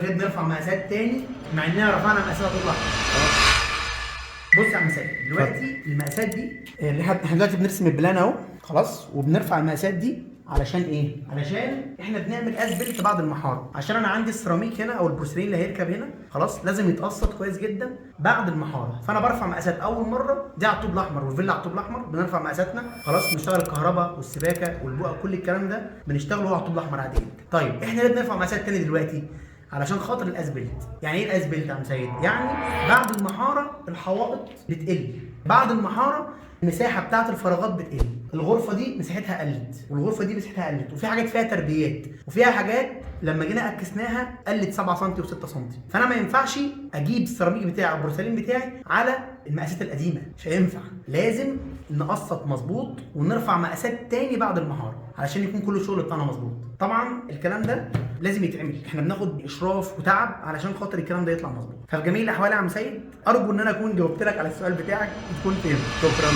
بنرفع مقاسات تاني مع اننا رفعنا مقاسات طول احمر. بص يا عم سيد، دلوقتي المقاسات دي احنا دلوقتي بنرسم البلان اهو خلاص، وبنرفع المقاسات دي علشان ايه؟ علشان احنا بنعمل اسبلت بعد المحاره، عشان انا عندي السيراميك هنا او البورسلين اللي هيركب هنا خلاص لازم يتقسط كويس جدا بعد المحاره، فانا برفع مقاسات اول مره دي على الطوب الاحمر والفيلا على الطوب الاحمر، بنرفع مقاساتنا خلاص، بنشتغل الكهرباء والسباكه والبقى كل الكلام ده بنشتغله على الطوب الاحمر عادي جدا. طيب احنا ليه بنرفع مقاسات تاني دلوقتي؟ علشان خاطر الاسبلت. يعني ايه الاسبلت يا عم سيد؟ يعني بعد المحاره الحوائط بتقل، بعد المحاره المساحه بتاعت الفراغات بتقل، الغرفه دي مساحتها قلت والغرفه دي مساحتها قلت، وفي حاجات فيها تربيات وفيها حاجات لما جينا عكسناها قلت 7 سم و6 سم، فانا ما ينفعش اجيب السيراميك بتاعي او البورسلين بتاعي على المقاسات القديمه، مش هينفع، لازم نقسط مظبوط ونرفع مقاسات تاني بعد المحاره علشان يكون كل الشغل بتاعنا مظبوط. طبعا الكلام ده لازم يتعمل، احنا بناخد اشراف وتعب علشان خاطر الكلام ده يطلع مظبوط. ففي جميع الاحوال يا عم سيد ارجو ان انا اكون جاوبت لك على السؤال بتاعك وتكون فهمت. شكرا.